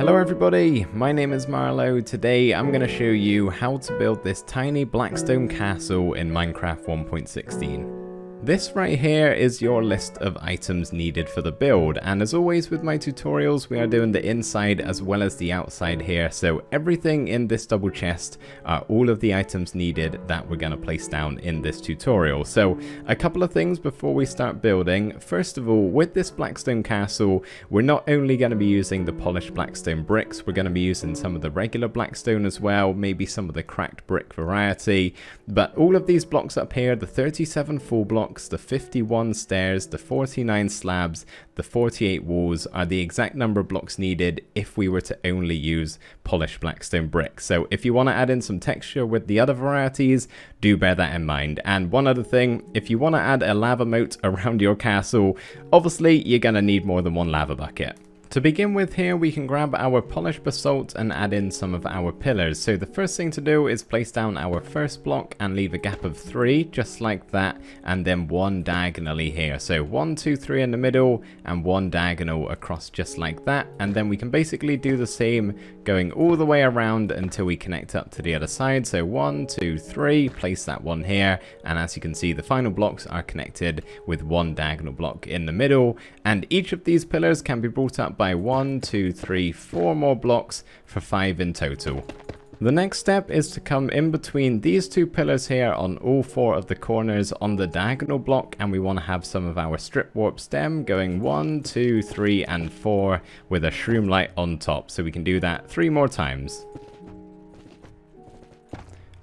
Hello everybody, my name is Marlo. Today I'm going to show you how to build this tiny Blackstone castle in Minecraft 1.16. This right here is your list of items needed for the build, and as always with my tutorials we are doing the inside as well as the outside here, so everything in this double chest are all of the items needed that we're going to place down in this tutorial. So a couple of things before we start building. First of all, with this Blackstone castle we're not only going to be using the polished Blackstone bricks, we're going to be using some of the regular Blackstone as well, maybe some of the cracked brick variety, but all of these blocks up here, the 37 full blocks, the 51 stairs, the 49 slabs, the 48 walls are the exact number of blocks needed if we were to only use polished Blackstone brick. So if you want to add in some texture with the other varieties, do bear that in mind. And one other thing, if you want to add a lava moat around your castle, obviously you're going to need more than one lava bucket. To begin with here, we can grab our polished basalt and add in some of our pillars. So the first thing to do is place down our first block and leave a gap of 3, just like that, and then 1 diagonally here. So 1, 2, 3 in the middle, and 1 diagonal across just like that. And then we can basically do the same going all the way around until we connect up to the other side. So 1, 2, 3, place that one here, and as you can see the final blocks are connected with 1 diagonal block in the middle, and each of these pillars can be brought up by 1, 2, 3, 4 more blocks for 5 in total. The next step is to come in between these 2 pillars here on all 4 of the corners on the diagonal block, and we want to have some of our strip warp stem going 1, 2, 3 and 4 with a shroom light on top, so we can do that 3 more times.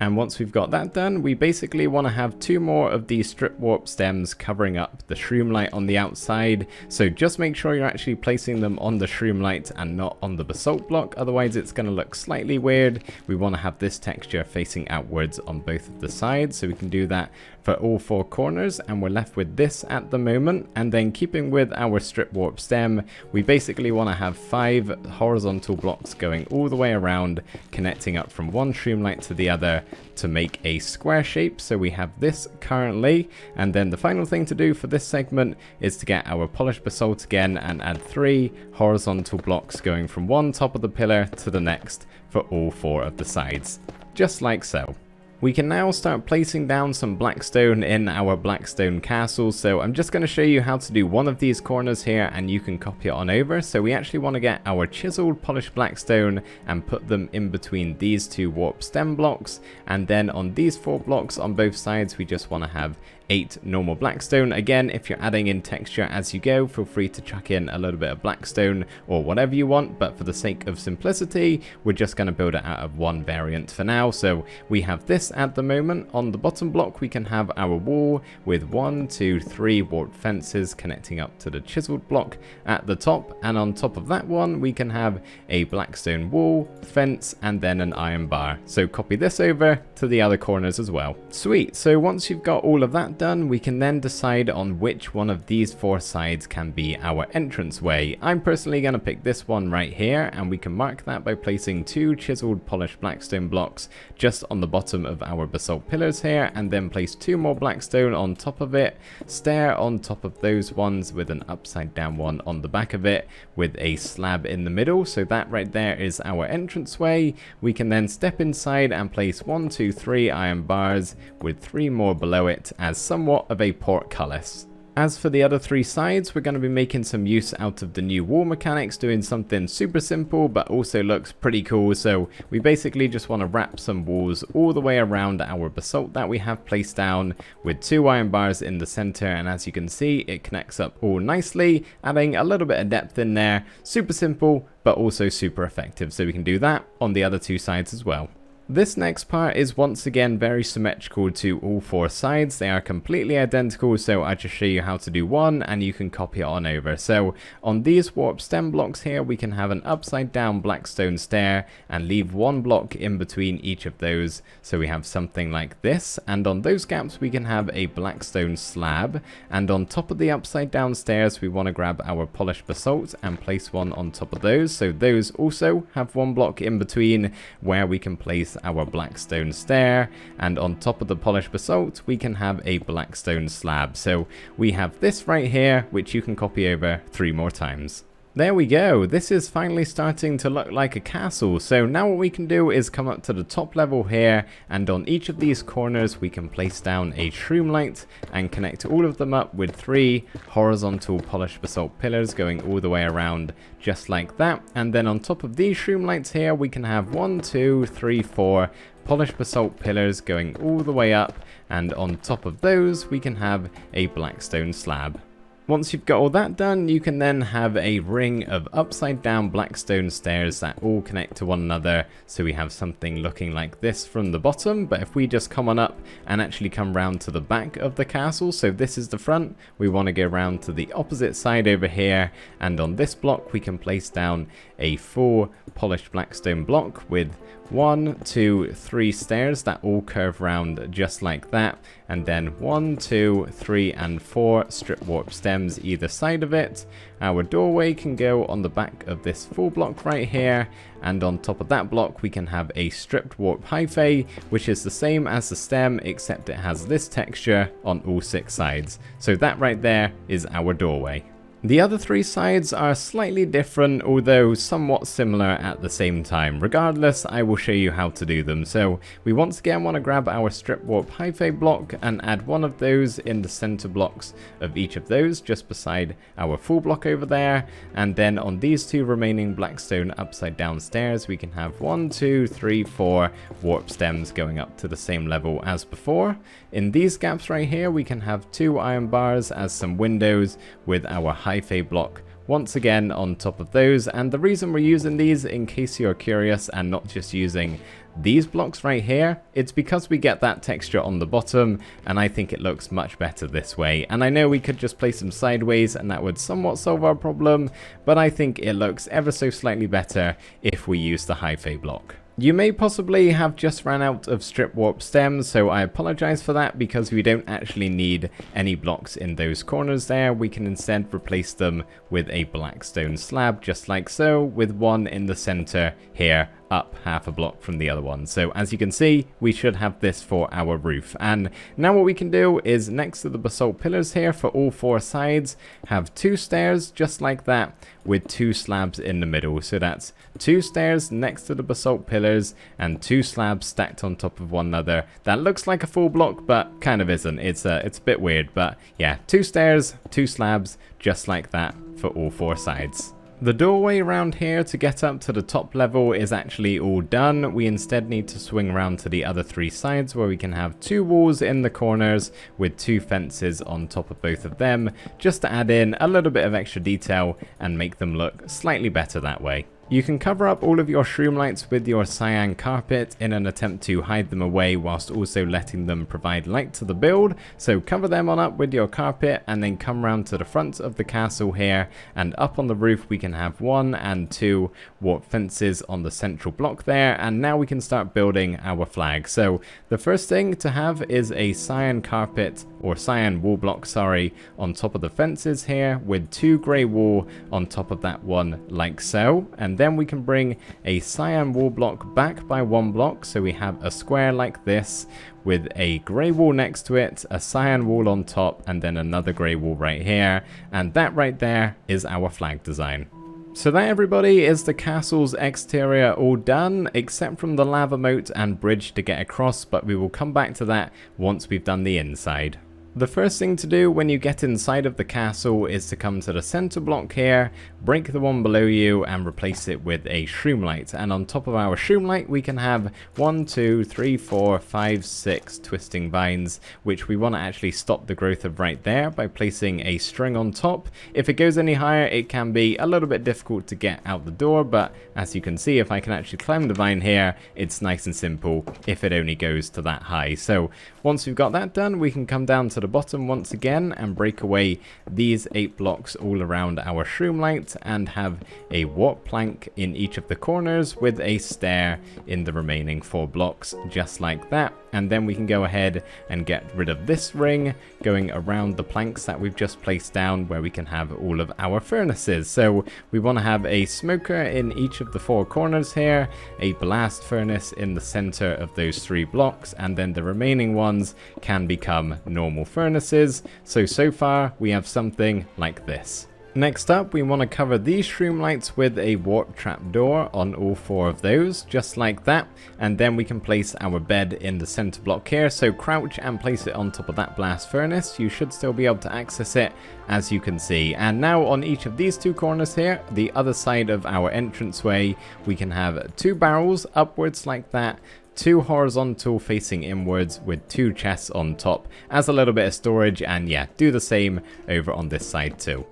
And once we've got that done, we basically want to have 2 more of these strip warp stems covering up the shroom light on the outside. So just make sure you're actually placing them on the shroom light and not on the basalt block, otherwise it's going to look slightly weird. We want to have this texture facing outwards on both of the sides, so we can do that for all 4 corners, and we're left with this at the moment. And then keeping with our strip warp stem, we basically want to have 5 horizontal blocks going all the way around, connecting up from one shroom light to the other to make a square shape. So we have this currently, and then the final thing to do for this segment is to get our polished basalt again and add 3 horizontal blocks going from one top of the pillar to the next for all 4 of the sides, just like so. We can now start placing down some Blackstone in our Blackstone castle, so I'm just going to show you how to do one of these corners here and you can copy it on over. So we actually want to get our chiseled polished Blackstone and put them in between these 2 warp stem blocks, and then on these 4 blocks on both sides we just want to have 8 normal Blackstone. Again, if you're adding in texture as you go, feel free to chuck in a little bit of Blackstone or whatever you want, but for the sake of simplicity we're just going to build it out of one variant for now. So we have this at the moment. On the bottom block we can have our wall with 1, 2, 3 warped fences connecting up to the chiseled block at the top, and on top of that one we can have a Blackstone wall, fence, and then an iron bar. So copy this over to the other corners as well. Sweet. So once you've got all of that done, we can then decide on which one of these 4 sides can be our entranceway. I'm personally going to pick this one right here, and we can mark that by placing 2 chiseled polished Blackstone blocks just on the bottom of our basalt pillars here, and then place 2 more Blackstone on top of it, stair on top of those ones with an upside down one on the back of it with a slab in the middle. So that right there is our entranceway. We can then step inside and place 1, 2, 3 iron bars with 3 more below it as somewhat of a portcullis. As for the other 3 sides, we're going to be making some use out of the new wall mechanics, doing something super simple but also looks pretty cool. So we basically just want to wrap some walls all the way around our basalt that we have placed down with 2 iron bars in the center, and as you can see it connects up all nicely, adding a little bit of depth in there. Super simple but also super effective, so we can do that on the other 2 sides as well. This next part is once again very symmetrical to all 4 sides. They are completely identical, so I just show you how to do one and you can copy it on over. So on these warp stem blocks here we can have an upside down Blackstone stair and leave 1 block in between each of those, so we have something like this. And on those gaps we can have a Blackstone slab, and on top of the upside down stairs we want to grab our polished basalt and place 1 on top of those, so those also have 1 block in between where we can place our Blackstone stair, and on top of the polished basalt we can have a Blackstone slab. So we have this right here which you can copy over 3 more times. There we go, this is finally starting to look like a castle. So now what we can do is come up to the top level here, and on each of these corners we can place down a shroom light and connect all of them up with 3 horizontal polished basalt pillars going all the way around, just like that. And then on top of these shroom lights here we can have 1, 2, 3, 4 polished basalt pillars going all the way up, and on top of those we can have a Blackstone slab. Once you've got all that done, you can then have a ring of upside down Blackstone stairs that all connect to one another, so we have something looking like this from the bottom. But if we just come on up and actually come round to the back of the castle, so this is the front, we want to go round to the opposite side over here, and on this block we can place down a full polished Blackstone block with 1, 2, 3 stairs that all curve round just like that, and then 1, 2, 3 and 4 strip warp stems either side of it. Our doorway can go on the back of this full block right here, and on top of that block we can have a stripped warp hyphae, which is the same as the stem except it has this texture on all 6 sides. So that right there is our doorway. The other 3 sides are slightly different, although somewhat similar at the same time. Regardless, I will show you how to do them. So we once again want to grab our strip warp hyphae block and add one of those in the center blocks of each of those, just beside our full block over there. And then on these 2 remaining Blackstone upside down stairs, we can have 1, 2, 3, 4 warp stems going up to the same level as before. In these gaps right here, we can have 2 iron bars as some windows with our hyphae block once again on top of those. And the reason we're using these, in case you're curious, and not just using these blocks right here, it's because we get that texture on the bottom, and I think it looks much better this way. And I know we could just place them sideways and that would somewhat solve our problem, but I think it looks ever so slightly better if we use the hyphae block. You may possibly have just ran out of strip warp stems, so I apologize for that, because we don't actually need any blocks in those corners there. We can instead replace them with a Blackstone slab, just like so, with 1 in the center here, up half a block from the other one. So as you can see, we should have this for our roof. And now what we can do is, next to the basalt pillars here for all 4 sides, have 2 stairs just like that with 2 slabs in the middle. So that's 2 stairs next to the basalt pillars and 2 slabs stacked on top of one another. That looks like a full block, but kind of isn't. It's a bit weird, but yeah, 2 stairs, 2 slabs, just like that for all 4 sides. The doorway around here to get up to the top level is actually all done. We instead need to swing around to the other 3 sides, where we can have 2 walls in the corners with 2 fences on top of both of them, just to add in a little bit of extra detail and make them look slightly better that way. You can cover up all of your shroom lights with your cyan carpet in an attempt to hide them away whilst also letting them provide light to the build. So cover them on up with your carpet and then come round to the front of the castle here, and up on the roof we can have 1 and 2 warp fences on the central block there, and now we can start building our flag. So the first thing to have is a cyan carpet, or cyan wall block, sorry, on top of the fences here, with 2 grey wool on top of that one like so. And then we can bring a cyan wall block back by 1 block, so we have a square like this with a grey wall next to it, a cyan wall on top, and then another grey wall right here. And that right there is our flag design. So that, everybody, is the castle's exterior all done, except from the lava moat and bridge to get across, but we will come back to that once we've done the inside. The first thing to do when you get inside of the castle is to come to the center block here, break the one below you and replace it with a shroom light. And on top of our shroom light we can have 1, 2, 3, 4, 5, 6 twisting vines, which we want to actually stop the growth of right there by placing a string on top. If it goes any higher, it can be a little bit difficult to get out the door, but as you can see, if I can actually climb the vine here, it's nice and simple if it only goes to that high. So once we've got that done, we can come down to the bottom once again and break away these 8 blocks all around our shroom light, and have a warp plank in each of the corners with a stair in the remaining 4 blocks, just like that. And then we can go ahead and get rid of this ring going around the planks that we've just placed down, where we can have all of our furnaces. So we want to have a smoker in each of the 4 corners here, a blast furnace in the center of those 3 blocks, and then the remaining ones can become normal furnaces. So far we have something like this. Next up, we want to cover these shroom lights with a warp trapdoor on all 4 of those, just like that, and then we can place our bed in the center block here, so crouch and place it on top of that blast furnace. You should still be able to access it, as you can see. And now on each of these 2 corners here, the other side of our entranceway, we can have 2 barrels upwards like that, 2 horizontal facing inwards with 2 chests on top as a little bit of storage, and yeah, do the same over on this side too.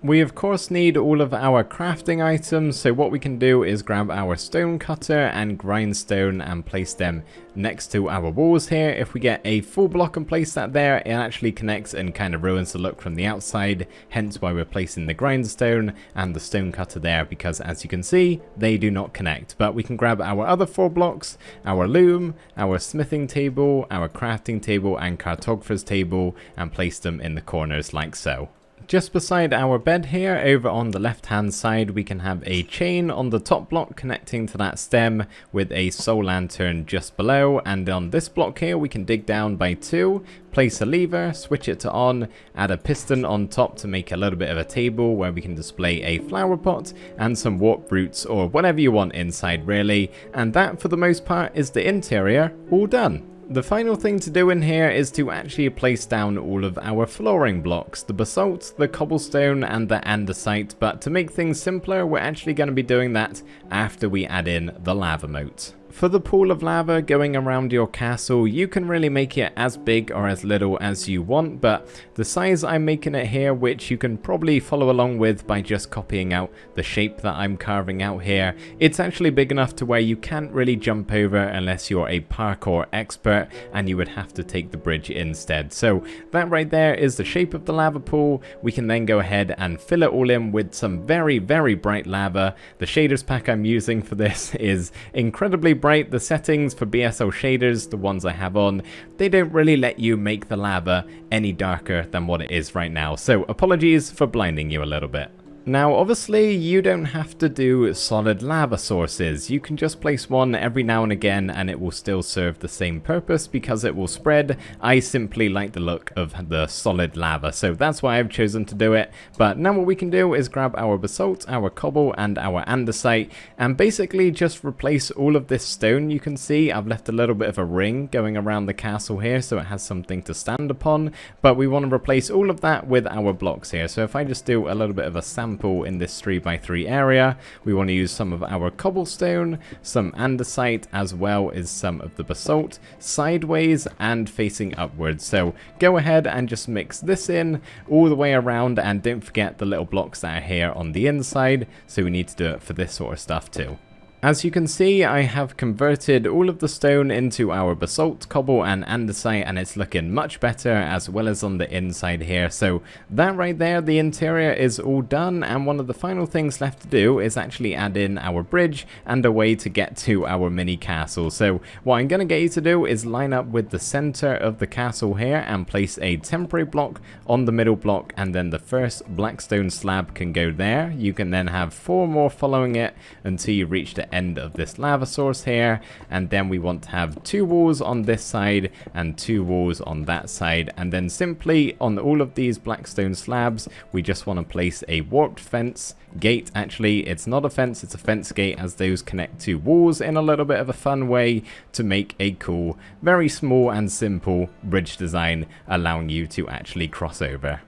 We of course need all of our crafting items, so what we can do is grab our stone cutter and grindstone and place them next to our walls here. If we get a full block and place that there, it actually connects and kind of ruins the look from the outside, hence why we're placing the grindstone and the stone cutter there, because as you can see, they do not connect. But we can grab our other 4 blocks, our loom, our smithing table, our crafting table and cartographer's table, and place them in the corners like so. Just beside our bed here, over on the left hand side, we can have a chain on the top block connecting to that stem with a soul lantern just below, and on this block here we can dig down by 2, place a lever, switch it to on, add a piston on top to make a little bit of a table where we can display a flower pot and some warp roots or whatever you want inside really, and that for the most part is the interior all done. The final thing to do in here is to actually place down all of our flooring blocks, the basalt, the cobblestone and the andesite, but to make things simpler we're actually going to be doing that after we add in the lava moat. For the pool of lava going around your castle, you can really make it as big or as little as you want, but the size I'm making it here, which you can probably follow along with by just copying out the shape that I'm carving out here, it's actually big enough to where you can't really jump over unless you're a parkour expert, and you would have to take the bridge instead. So that right there is the shape of the lava pool. We can then go ahead and fill it all in with some very, very bright lava. The shaders pack I'm using for this is incredibly bright. The settings for BSL shaders, the ones I have on, they don't really let you make the lava any darker than what it is right now, so apologies for blinding you a little bit. Now obviously you don't have to do solid lava sources, you can just place one every now and again and it will still serve the same purpose because it will spread. I simply like the look of the solid lava, so that's why I've chosen to do it. But now what we can do is grab our basalt, our cobble and our andesite and basically just replace all of this stone. You can see I've left a little bit of a ring going around the castle here so it has something to stand upon, but we want to replace all of that with our blocks here. So if I just do a little bit of a sample in this 3x3 area, we want to use some of our cobblestone, some andesite, as well as some of the basalt sideways and facing upwards. So go ahead and just mix this in all the way around, and don't forget the little blocks that are here on the inside, so we need to do it for this sort of stuff too. As you can see, I have converted all of the stone into our basalt, cobble and andesite, and it's looking much better, as well as on the inside here. So that right there, the interior is all done, and one of the final things left to do is actually add in our bridge and a way to get to our mini castle. So what I'm going to get you to do is line up with the center of the castle here and place a temporary block on the middle block, and then the first Blackstone slab can go there. You can then have 4 more following it until you reach the end of this lava source here, and then we want to have 2 walls on this side and 2 walls on that side, and then simply on all of these Blackstone slabs we just want to place a warped fence gate. Actually, it's not a fence, it's a fence gate, as those connect to walls in a little bit of a fun way to make a cool, very small and simple bridge design, allowing you to actually cross over.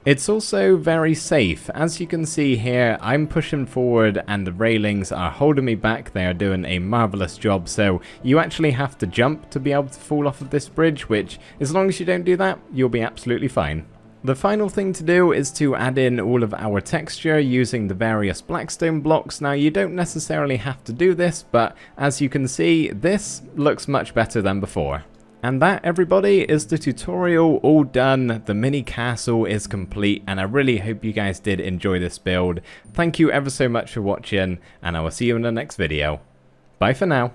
It's also very safe. As you can see here, I'm pushing forward and the railings are holding me back. They are doing a marvelous job, so you actually have to jump to be able to fall off of this bridge, which as long as you don't do that, you'll be absolutely fine. The final thing to do is to add in all of our texture using the various Blackstone blocks. Now you don't necessarily have to do this, but as you can see, this looks much better than before. And that, everybody, is the tutorial all done. The mini castle is complete, and I really hope you guys did enjoy this build. Thank you ever so much for watching, and I will see you in the next video. Bye for now.